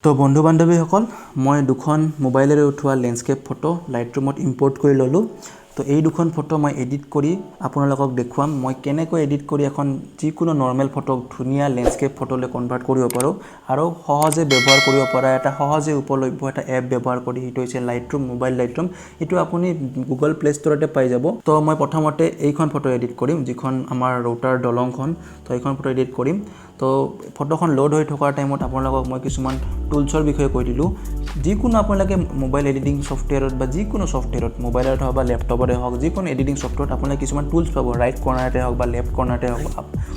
তো বন্ধু বান্ধৱীসকল মই দুখন মোবাইলেৰে উঠোৱা লেণ্ডস্কেপ ফটো লাইটৰুমত ইম্পৰ্ট কৰি ললোঁ তো এই দুখন ফটো মই এডিট কৰি আপোনালোকক দেখুৱাম মই কেনেকৈ এডিট কৰি এখন যিকোনো নৰ্মেল ফটো ধুনীয়া লেণ্ডস্কেপ ফটোলৈ কনভাৰ্ট কৰিব পাৰোঁ আৰু সহজে ব্যৱহাৰ কৰিব পৰা এটা সহজে উপলব্ধ এটা এপ ব্যৱহাৰ কৰি এইটো হৈছে লাইটৰুম মোবাইল লাইটৰুম এইটো আপুনি গুগল প্লে ষ্টৰতে পাই যাব তো মই প্ৰথমতে এইখন ফটো এডিট কৰিম যিখন আমাৰ ৰুটাৰ দলংখন তো এইখন ফটো এডিট কৰিম তো ফটোখন লোড হৈ থকা টাইমত আপোনালোকক মই কিছুমান টুলছৰ বিষয়ে কৈ দিলোঁ যিকোনো আপোনালোকে মোবাইল এডিটিং সফটৱেৰত বা যিকোনো সফটৱেৰত মোবাইলত হওক বা লেপটপতে হওক যিকোনো এডিটিং সফটৱেৰত আপোনালোকে কিছুমান টুলছ পাব ৰাইট কৰ্নাৰতে হওক বা লেফ্ট কৰ্নাৰতে হওক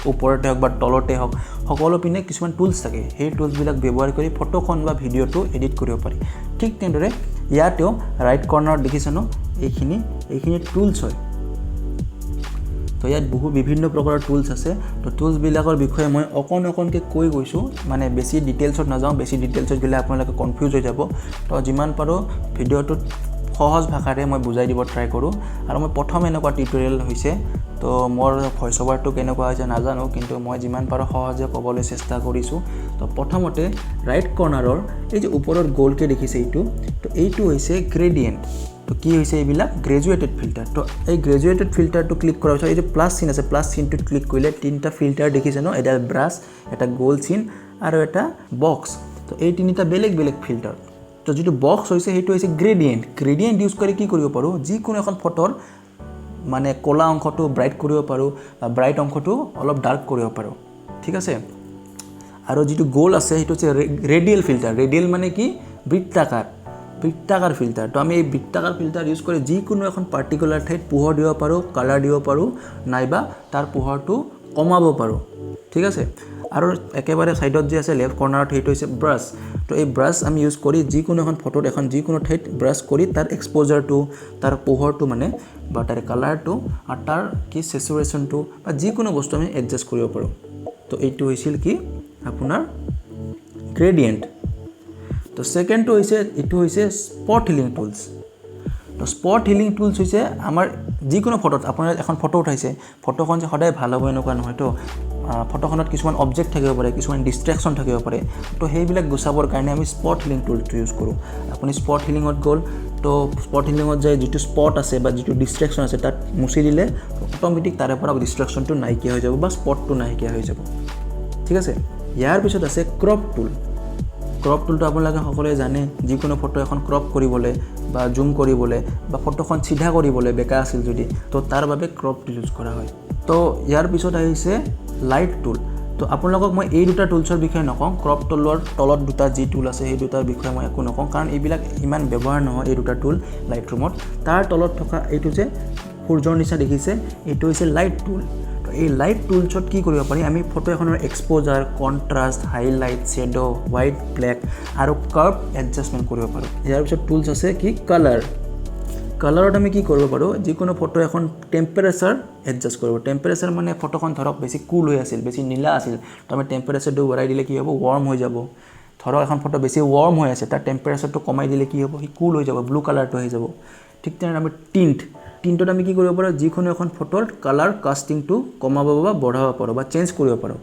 ওপৰতে হওক বা তলতে হওক সকলো পিনে কিছুমান টুলছ থাকে সেই টুলছবিলাক ব্যৱহাৰ কৰি ফটোখন বা ভিডিঅ'টো এডিট কৰিব পাৰি ঠিক তেনেদৰে ইয়াতেও ৰাইট কৰ্নাৰত দেখিছে ন এইখিনি টুলছ হয় তো ইয়াত বিভিন্ন প্ৰকাৰৰ টুলছ আছে তো টুলছবিলাকৰ বিষয়ে মই অকণকে কৈ গৈছোঁ মানে বেছি ডিটেইলছত নাযাওঁ বেছি ডিটেইলছত গ'লে আপোনালোকে কনফিউজ হৈ যাব তো যিমান পাৰোঁ ভিডিঅ'টোত সহজ ভাষাৰে মই বুজাই দিব ট্ৰাই কৰোঁ আৰু মই প্ৰথম এনেকুৱা টিউটৰিয়েল হৈছে তো মোৰ ভইচ অভাৰটো কেনেকুৱা হৈছে নাজানো কিন্তু মই যিমান পাৰোঁ সহজে ক'বলৈ চেষ্টা কৰিছোঁ তো প্ৰথমতে ৰাইট কৰ্নাৰৰ এই যে ওপৰত গ'লকৈ দেখিছে এইটো হৈছে গ্ৰেডিয়েণ্ট তো কি হৈছে এইবিলাক গ্ৰেজুৱেটেড ফিল্টাৰ তো এই গ্ৰেজুৱেটেড ফিল্টাৰটো ক্লিক কৰাৰ পিছত এই যে প্লাছ চিন আছে প্লাছ চিনটোত ক্লিক কৰিলে তিনিটা ফিল্টাৰ দেখিছে ন এটা ব্ৰাছ এটা গোল চিন আৰু এটা বক্স তো এই তিনিটা বেলেগ ফিল্টাৰ তো যিটো বক্স হৈছে সেইটো হৈছে গ্ৰেডিয়েণ্ট ইউজ কৰি কি কৰিব পাৰোঁ যিকোনো এখন ফটোৰ মানে ক'লা অংশটো ব্ৰাইট কৰিব পাৰোঁ বা ব্ৰাইট অংশটো অলপ ডাৰ্ক কৰিব পাৰোঁ ঠিক আছে আৰু যিটো গোল আছে সেইটো হৈছে ৰেডিয়েল ফিল্টাৰ ৰেডিয়েল মানে কি বৃত্তাকাৰ ফিল্টাৰ তো আমি এই বৃত্তাকাৰ ফিল্টাৰ ইউজ কৰি যিকোনো এখন পাৰ্টিকুলাৰ ঠাইত পোহৰ দিব পাৰোঁ কালাৰ দিব পাৰোঁ নাইবা তাৰ পোহৰটো কমাব পাৰোঁ ঠিক আছে আৰু একেবাৰে সাইডত যে আছে লেফ্ট কৰ্নাৰত সেইটো হৈছে ব্ৰাছ তো এই ব্ৰাছ আমি ইউজ কৰি যিকোনো এখন ফটোত এখন যিকোনো ঠাইত ব্ৰাছ কৰি তাৰ এক্সপ'জাৰটো তাৰ পোহৰটো মানে বা তাৰ কালাৰটো আৰু তাৰ কি চেচুৰেশ্যনটো বা যিকোনো বস্তু আমি এডজাষ্ট কৰিব পাৰোঁ তো এইটো হৈছিল কি আপোনাৰ গ্ৰেডিয়েণ্ট তো সেকেন্ডটো হৈছে এইটো হৈছে স্পট হিলিং টুলছ তো স্পট হিলিং টুলছ হৈছে আমাৰ যিকোনো ফটোত আপোনাৰ এখন ফটো উঠাইছে ফটোখন যে সদায় ভাল হ'ব এনেকুৱা নহয় তো ফটোখনত কিছুমান অবজেক্ট থাকিব পাৰে কিছুমান ডিষ্ট্ৰেকশ্যন থাকিব পাৰে তো সেইবিলাক গুচাবৰ কাৰণে আমি স্পট হিলিং টুলটো ইউজ কৰোঁ আপুনি স্পট হিলিঙত গ'ল তো স্পট হিলিঙত যায় যিটো স্পট আছে বা যিটো ডিষ্ট্ৰেকশ্যন আছে তাত মুচি দিলে অট'মেটিক তাৰে পৰা ডিষ্ট্ৰেকশ্যনটো নাইকিয়া হৈ যাব বা স্পটটো নাইকিয়া হৈ যাব ঠিক আছে ইয়াৰ পিছত আছে ক্ৰপ টুলটো আপোনালোকে সকলোৱে জানে যিকোনো ফটো এখন ক্ৰপ কৰিবলৈ বা জুম কৰিবলৈ বা ফটোখন চিধা কৰিবলৈ বেকা আছিল যদি তো তাৰ বাবে ক্ৰপ টুল ইউজ কৰা হয় তো ইয়াৰ পিছত আহিছে লাইট টুল তো আপোনালোকক মই এই দুটা টুলছৰ বিষয়ে নকওঁ ক্ৰপ টুলৰ তলত দুটা যি টুল আছে সেই দুটাৰ বিষয়ে মই একো নকওঁ কাৰণ এইবিলাক ইমান ব্যৱহাৰ নহয় এই দুটা টুল লাইটৰুমত তাৰ তলত থকা এইটো যে সূৰ্যৰ নিচিনা দেখিছে এইটো হৈছে লাইট টুল এই লাইট টুলছত কি কৰিব পাৰি আমি ফটো এখনৰ exposure contrast highlight shadow white black আৰু কাৰ্ভ এডজাষ্টমেণ্ট কৰিব পাৰোঁ ইয়াৰ পিছত টুলছ আছে কি কালাৰত আমি কি কৰিব পাৰোঁ যিকোনো ফটো এখন টেম্পাৰেচাৰ এডজাষ্ট কৰিব টেম্পাৰেচাৰ মানে ফটোখন ধৰক বেছি কুল হৈ আছিল বেছি নীলা আছিল তো আমি টেম্পাৰেচাৰটো বঢ়াই দিলে কি হ'ব ৱাৰ্ম হৈ যাব ধৰক এখন ফটো বেছি ৱাৰ্ম হৈ আছে তাৰ টেম্পাৰেচাৰটো কমাই দিলে কি হ'ব সি কুল হৈ যাব ব্লু কালাৰটো হৈ যাব ঠিক তেনেদৰে আমি টিণ্টত আমি কি কৰিব পাৰোঁ যিকোনো এখন ফটোৰ কালাৰ কাষ্টিংটো কমাব বা বঢ়াব পাৰোঁ বা চেঞ্জ কৰিব পাৰোঁ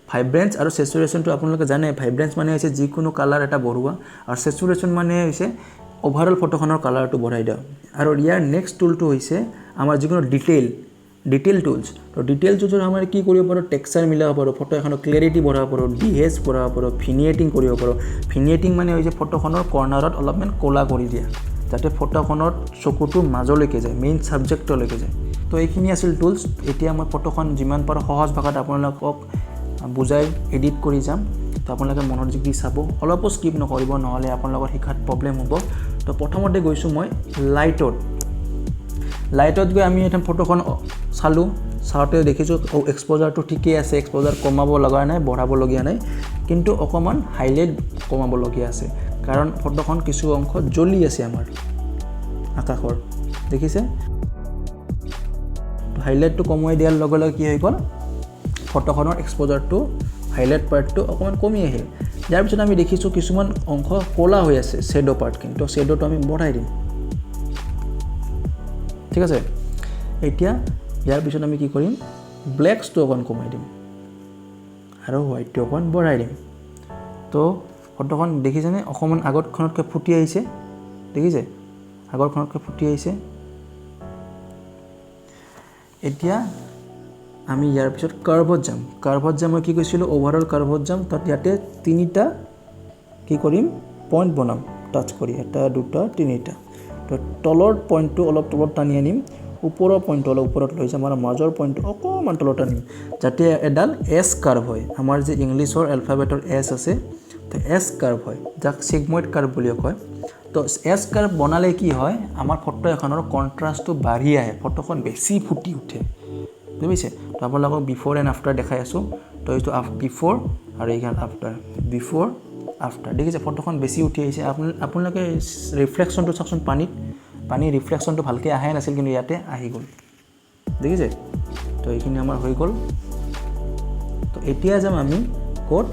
ভাইব্ৰেঞ্চ আৰু চেচুৰেশ্যনটো আপোনালোকে জানে ভাইব্ৰেঞ্চ মানে হৈছে যিকোনো কালাৰ এটা বঢ়োৱা আৰু চেচুৰেশ্যন মানে হৈছে অভাৰঅল ফটোখনৰ কালাৰটো বঢ়াই দিয়া আৰু ইয়াৰ নেক্সট টুলটো হৈছে আমাৰ যিকোনো ডিটেইল টুলছ তো ডিটেইল টুলছত আমাৰ কি কৰিব পাৰোঁ টেক্সচাৰ মিলাব পাৰোঁ ফটো এখনৰ ক্লেৰিটি বঢ়াব পাৰোঁ ডিহেজ বঢ়াব পাৰোঁ ভিনিয়েটিং কৰিব পাৰোঁ ভিনিয়েটিং মানে হৈছে ফটোখনৰ কৰ্নাৰত অলপমান ক'লা কৰি দিয়া যাতে ফটোখনৰ চকুটো মাজলৈকে যায় মেইন ছাবজেক্টলৈকে যায় তো এইখিনি আছিল টুলছ এতিয়া মই ফটোখন যিমান পাৰোঁ সহজ ভাষাত আপোনালোকক বুজাই এডিট কৰি যাম তো আপোনালোকে মনোযোগ দি চাব অলপো স্কিপ নকৰিব নহ'লে আপোনালোকৰ শিকাত প্ৰব্লেম হ'ব তো প্ৰথমতে গৈছোঁ মই লাইটত গৈ আমি এখন ফটোখন চাওঁতে দেখিছোঁ এক্সপ'জাৰটো ঠিকেই আছে এক্সপ'জাৰ কমাব লগা নাই বঢ়াবলগীয়া নাই কিন্তু অকণমান হাইলাইট কমাবলগীয়া আছে কাৰণ ফটোখন কিছু অংশ জ্বলি আছে আমাৰ আকাশৰ দেখিছে হাইলাইটটো কমাই দিয়াৰ লগে লগে কি হৈ গ'ল ফটোখনৰ এক্সপ'জাৰটো হাইলাইট পাৰ্টটো অকণমান কমি আহিল ইয়াৰ পিছত আমি দেখিছোঁ কিছুমান অংশ ক'লা হৈ আছে শ্বেডো পাৰ্ট কিন্তু শ্বেডোটো আমি বঢ়াই দিম ঠিক আছে এতিয়া ইয়াৰ পিছত আমি কি কৰিম ব্লেকছটো অকণ কমাই দিম আৰু হোৱাইটটো অকণ বঢ়াই দিম তো ফটোখন দেখিছেনে অকমান আগতখনতকৈ ফুটি আহিছে দেখিছে আগৰখনতকৈ ফুটি আহিছে এতিয়া আমি ইয়াৰ পিছত কাৰ্ভত যাম মই কি কৈছিলোঁ ওভাৰঅল কাৰ্ভত যাম তাত ইয়াতে তিনিটা কি কৰিম পইণ্ট বনাম টাচ কৰি এটা দুটা তিনিটা তো তলৰ পইণ্টটো অলপ তলত টানি আনিম ওপৰৰ পইণ্টটো অলপ ওপৰত লৈ যাম আৰু মাজৰ পইণ্টটো অকণমান তলত আনিম যাতে এডাল এছ কাৰ্ভ হয় আমাৰ যে ইংলিছৰ এলফাবেটৰ এছ আছে তো এছ কাৰ্ভ হয় যাক ছিগময়েড কাৰ্ভ বুলিও কয় তো এছ কাৰ্ভ বনালে কি হয় আমাৰ ফটো এখনৰ কণ্ট্ৰাষ্টটো বাঢ়ি আহে ফটোখন বেছি ফুটি উঠে বুজিছে তো আপোনালোকক বিফৰ এণ্ড আফটাৰ দেখাই আছোঁ তো এইটো বিফৰ আৰু এইখন আফটাৰ বিফৰ আফটাৰ দেখিছে ফটোখন বেছি উঠি আহিছে আপোনালোকে ৰিফ্লেকশ্যনটো চাওকচোন পানীৰ ৰিফ্লেকশ্যনটো ভালকৈ আহাই নাছিল কিন্তু ইয়াতে আহি গ'ল দেখিছে তো এইখিনি আমাৰ হৈ গ'ল তো এতিয়া যাম আমি ক'ত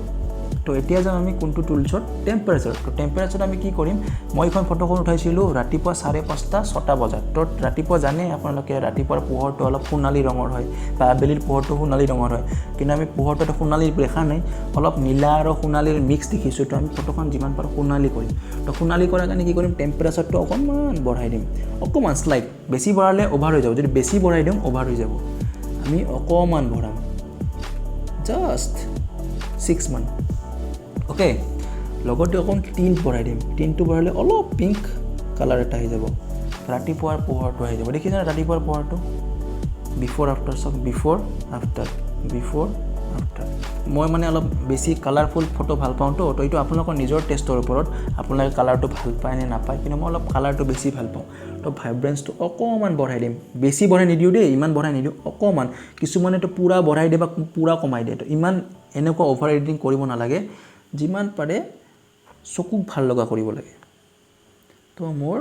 তো এতিয়া যাম আমি কোনটো টুলছত টেম্পাৰেচাৰ তো টেম্পাৰেচাৰত আমি কি কৰিম মই এখন ফটোখন উঠাইছিলোঁ ৰাতিপুৱা 5:30 6টা বজাত তো ৰাতিপুৱা জানে আপোনালোকে ৰাতিপুৱাৰ পোহৰটো অলপ সোণালী ৰঙৰ হয় বা আবেলিৰ পোহৰটো সোণালী ৰঙৰ হয় কিন্তু আমি পোহৰটো সোণালী দেখা নাই অলপ নীলা আৰু সোণালীৰ মিক্স দেখিছোঁ তো আমি ফটোখন যিমান পাৰোঁ সোণালী কৰিম তো সোণালী কৰাৰ কাৰণে কি কৰিম টেম্পাৰেচাৰটো অকণমান বঢ়াই দিম অকণমান স্লাইড বেছি বঢ়ালে অভাৰ হৈ যাব যদি বেছি বঢ়াই দিওঁ অভাৰ হৈ যাব আমি অকণমান বঢ়াম জাষ্ট 6 মান ওকে লগতে অকণ টিণ্ট বঢ়াই দিম টিণ্টটো বঢ়ালে অলপ পিংক কালাৰ এটা আহি যাব ৰাতিপুৱাৰ পোহৰটো আহি যাব দেখিছেনে ৰাতিপুৱাৰ পোহৰটো বিফৰ আফটাৰ চাওক বিফৰ আফটাৰ মই মানে অলপ বেছি কালাৰফুল ফটো ভাল পাওঁ তো এইটো আপোনালোকৰ নিজৰ টেষ্টৰ ওপৰত আপোনালোকে কালাৰটো ভাল পায় নে নাপায় কিন্তু মই অলপ কালাৰটো বেছি ভাল পাওঁ তো ভাইব্ৰেঞ্চটো অকণমান বঢ়াই দিম বেছি বঢ়াই নিদিওঁ দেই ইমান বঢ়াই নিদিওঁ অকণমান কিছুমানেতো পূৰা বঢ়াই দিয়ে বা পূৰা কমাই দিয়ে তো ইমান এনেকুৱা অভাৰ এডিটিং কৰিব নালাগে যিমান পাৰে চকুক ভাল লগা কৰিব লাগে তো মোৰ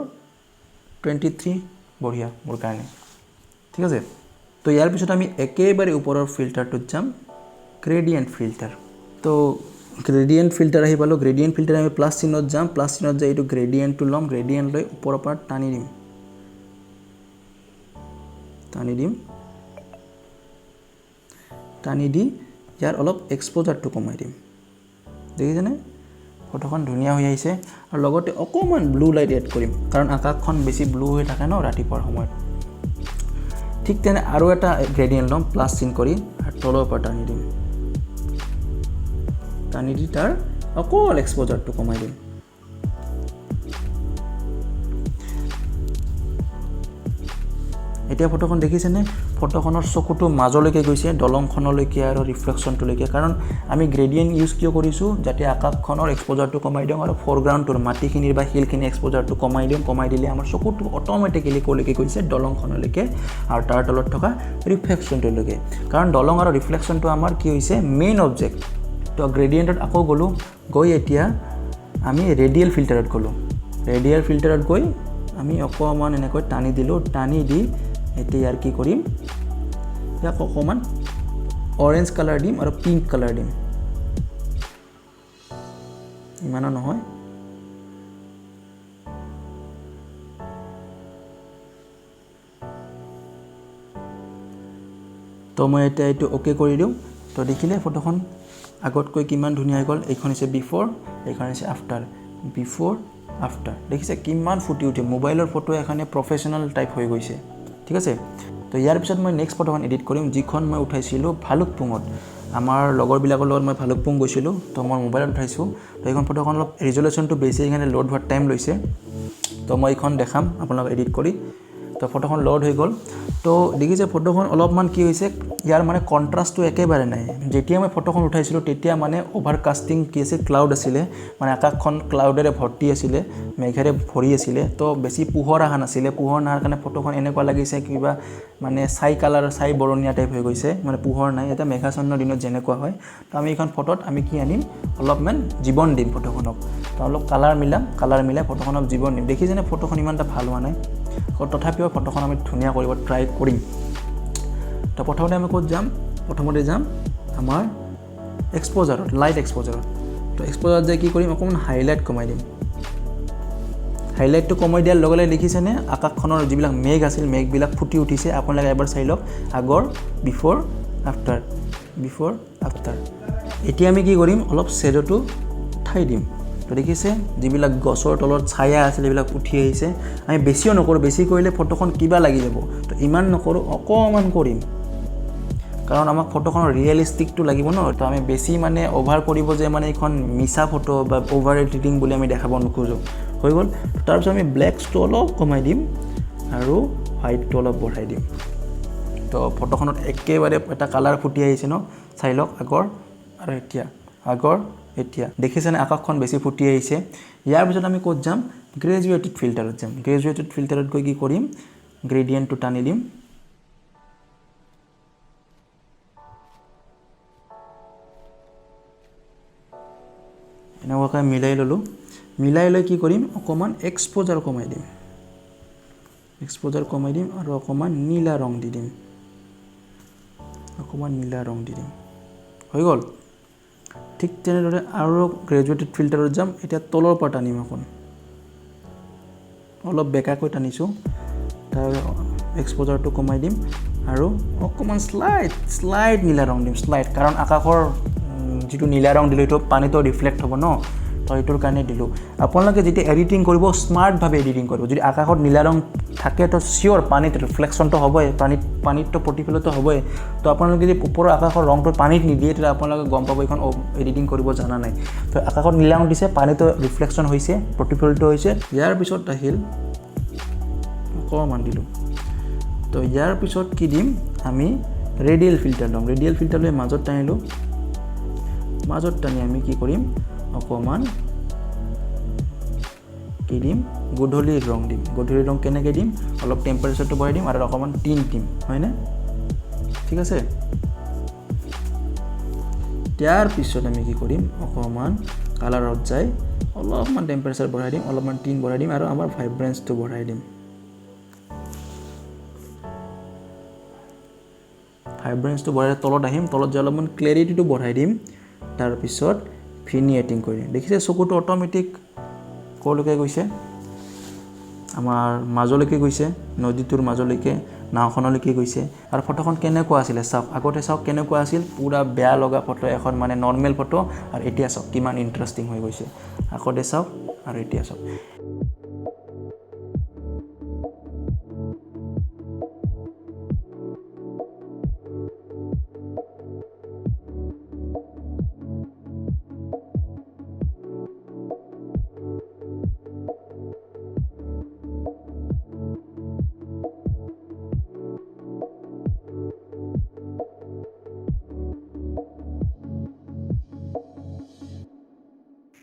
23 বঢ়িয়া মোৰ কাৰণে ঠিক আছে তো ইয়াৰ পিছত আমি একেবাৰে ওপৰৰ ফিল্টাৰটোত যাম গ্ৰেডিয়েণ্ট ফিল্টাৰ তো গ্ৰেডিয়েণ্ট ফিল্টাৰ আহি পালোঁ গ্ৰেডিয়েণ্ট ফিল্টাৰ আমি প্লাছ চিনত যাম প্লাছ চিনত যাই এইটো গ্ৰেডিয়েণ্টটো ল'ম গ্ৰেডিয়েণ্ট লৈ ওপৰৰ পৰা টানি দি ইয়াৰ অলপ এক্সপ'জাৰটো কমাই দিম দেখিছেনে ফটোখন ধুনীয়া হৈ আহিছে আৰু লগতে অকণমান ব্লু লাইট এড কৰিম কাৰণ আকাশখন বেছি ব্লু হৈ থাকে ন ৰাতিপুৱাৰ সময়ত ঠিক তেনে আৰু এটা গ্ৰেডিয়েণ্ট ল'ম প্লাছ চিন কৰি আৰু তলৰ পৰা টানি দি তাৰ অকল এক্সপ'জাৰটো কমাই দিম এতিয়া ফটোখন দেখিছেনে ফটোখনৰ চকুটো মাজলৈকে গৈছে দলংখনলৈকে আৰু ৰিফ্লেকশ্যনটোলৈকে কাৰণ আমি গ্ৰেডিয়েণ্ট ইউজ কিয় কৰিছোঁ যাতে আকাশখনৰ এক্সপ'জাৰটো কমাই দিওঁ আৰু ফৰগ্ৰাউণ্ডটোৰ মাটিখিনিৰ বা শিলখিনিৰ এক্সপ'জাৰটো কমাই দিলে আমাৰ চকুটো অট'মেটিকেলি ক'লৈকে গৈছে দলংখনলৈকে আৰু তাৰ তলত থকা ৰিফ্লেকশ্যনটোলৈকে কাৰণ দলং আৰু ৰিফ্লেকশ্যনটো আমাৰ কি হৈছে মেইন অবজেক্ট তো গ্ৰেডিয়েণ্টত আকৌ গৈ এতিয়া আমি ৰেডিয়েল ফিল্টাৰত গৈ আমি অকণমান এনেকৈ টানি দি এতিয়া ইয়াৰ কি কৰিম ইয়াক অকণমান অৰেঞ্জ কালাৰ দিম আৰু পিংক কালাৰ দিম ইমানো নহয় তো মই এতিয়া এইটো অ'কে কৰি দিওঁ তো দেখিলে ফটোখন আগতকৈ কিমান ধুনীয়া হৈ গ'ল এইখন হৈছে বিফৰ এইখন হৈছে আফটাৰ দেখিছে কিমান ফুটি উঠে মোবাইলৰ ফটো এখনে প্ৰফেশ্যনেল টাইপ হৈ গৈছে ঠিক আছে তো ইয়াৰ পিছত মই নেক্সট ফটোখন এডিট কৰিম যিখন মই উঠাইছিলোঁ ভালুকপুঙত আমাৰ লগৰবিলাকৰ লগত মই ভালুকপুং গৈছিলোঁ তো মই মোবাইলত উঠাইছোঁ তো এইখন ফটোখন অলপ ৰিজলিউশ্যনটো বেছি সেইকাৰণে লোড হোৱাৰ টাইম লৈছে তো মই এইখন দেখাম আপোনালোকক এডিট কৰি তো ফটোখন লোড হৈ গ'ল তো দেখিছে ফটোখন অলপমান কি হৈছে ইয়াৰ মানে কণ্ট্ৰাষ্টটো একেবাৰে নাই যেতিয়া মই ফটোখন উঠাইছিলোঁ তেতিয়া মানে অভাৰকাষ্টিং কি আছিল ক্লাউড আছিলে মানে আকাশখন ক্লাউডেৰে ভৰ্তি আছিলে মেঘেৰে ভৰি আছিলে তো বেছি পোহৰ অহা নাছিলে পোহৰ নহাৰ কাৰণে ফটোখন এনেকুৱা লাগিছে কিবা মানে ছাই বৰণীয়া টাইপ হৈ গৈছে মানে পোহৰ নাই এটা মেঘাচ্ছন্ন দিনত যেনেকুৱা হয় তো আমি এইখন ফটোত আমি কি আনিম অলপমান জীৱন দিম ফটোখনক তো অলপ কালাৰ মিলাই ফটোখনক জীৱন দিম দেখিছেনে ফটোখন ইমান এটা ভাল হোৱা নাই তথাপিও ফটোখন আমি ধুনীয়া কৰিব ট্ৰাই কৰিম তো প্ৰথমতে আমি ক'ত যাম যাম আমাৰ লাইট এক্সপ'জাৰত তো এক্সপ'জাৰত যাই কি কৰিম অকণমান হাইলাইট কমাই দিম হাইলাইটটো কমাই দিয়াৰ লগে লগে দেখিছেনে আকাশখনৰ যিবিলাক মেঘ আছিল মেঘবিলাক ফুটি উঠিছে আপোনালোকে এবাৰ চাই লওক আগৰ বিফৰ আফটাৰ এতিয়া আমি কি কৰিম অলপ শ্বেডোটো উঠাই দিম তো দেখিছে যিবিলাক গছৰ তলত ছায়া আছিল এইবিলাক উঠি আহিছে আমি বেছিও নকৰোঁ বেছি কৰিলে ফটোখন কিবা লাগি যাব তো ইমান নকৰোঁ অকণমান কৰিম কাৰণ আমাক ফটোখনৰ ৰিয়েলিষ্টিকটো লাগিব ন তো আমি বেছি মানে অভাৰ কৰিব যে মানে এখন মিছা ফটো বা অভাৰ এডিটিং বুলি আমি দেখাব নোখোজোঁ হৈ গ'ল তাৰপিছত আমি ব্লেকছটো অলপ কমাই দিম আৰু হোৱাইটটো অলপ বঢ়াই দিম তো ফটোখনত একেবাৰে এটা কালাৰ ফুটি আহিছে ন চাই লওক আগৰ আৰু এতিয়া দেখিছেনে আকাশখন বেছি ফুটি আহিছে ইয়াৰ পিছত আমি ক'ত যাম গ্ৰেজুৱেটেড ফিল্টাৰত যাম গ্ৰেজুৱেটেড ফিল্টাৰত গৈ কি কৰিম গ্ৰেডিয়েণ্টটো টানি দিম এনেকুৱাকৈ মিলাই ল'লোঁ মিলাই লৈ কি কৰিম অকণমান এক্সপ'জাৰ কমাই দিম আৰু অকণমান নীলা ৰং দি দিম হৈ গ'ল ঠিক তেনেদৰে আৰু গ্ৰেজুৱেটেড ফিল্টাৰত যাম এতিয়া তলৰ পৰা টানিম অকণ অলপ বেকাকৈ টানিছোঁ তাৰ এক্সপ'জাৰটো কমাই দিম আৰু অকণমান শ্লাইট নীলা ৰং দিম কাৰণ আকাশৰ যিটো নীলা ৰং দিলোঁ সেইটো পানীটো ৰিফ্লেক্ট হ'ব ন তো এইটোৰ কাৰণে দিলোঁ আপোনালোকে যেতিয়া এডিটিং কৰিব স্মাৰ্টভাৱে এডিটিং কৰিব যদি আকাশত নীলা ৰং থাকে তো চিয়'ৰ পানীত ৰিফ্লেকশ্যনটো হ'বই পানীততো প্ৰতিফলিত হ'বই তো আপোনালোকে যদি ওপৰৰ আকাশৰ ৰংটো পানীত নিদিয়ে তেতিয়া আপোনালোকে গম পাব এইখন এডিটিং কৰিব জনা নাই তো আকাশত নীলা ৰং দিছে পানীটো ৰিফ্লেকশ্যন হৈছে প্ৰতিফলিত হৈছে ইয়াৰ পিছত আহিল অকণমান দিলোঁ তো ইয়াৰ পিছত কি দিম আমি ৰেডিয়েল ফিল্টাৰ ল'ম ৰেডিয়েল ফিল্টাৰ লৈ মাজত টানিলোঁ মাজত টানি আমি কি কৰিম অকণমান কি দিম গধূলিৰ ৰং দিম গধূলিৰ ৰং কেনেকৈ দিম অলপ টেম্পাৰেচাৰটো বঢ়াই দিম আৰু অকণমান টিণ্ট দিম হয়নে ঠিক আছে ইয়াৰ পিছত আমি কি কৰিম অকণমান কালাৰত যাই অলপমান টেম্পাৰেচাৰ বঢ়াই দিম অলপমান টিণ্ট বঢ়াই দিম আৰু আমাৰ ভাইব্ৰেঞ্চটো বঢ়াই দিম তলত আহিম তলত যে অলপমান ক্লেৰিটিটো বঢ়াই দিম তাৰপিছত ভিনিয়েটিং কৰি দিম দেখিছে চকুটো অট'মেটিক ক'লৈকে গৈছে আমাৰ মাজলৈকে গৈছে নদীটোৰ মাজলৈকে নাওখনলৈকে গৈছে আৰু ফটোখন কেনেকুৱা আছিলে চাওক আগতে চাওক কেনেকুৱা আছিল পুৰা বেয়া লগা ফটো এখন মানে নৰ্মেল ফটো আৰু এতিয়া চাওক কিমান ইণ্টাৰেষ্টিং হৈ গৈছে আগতে চাওক আৰু এতিয়া চাওক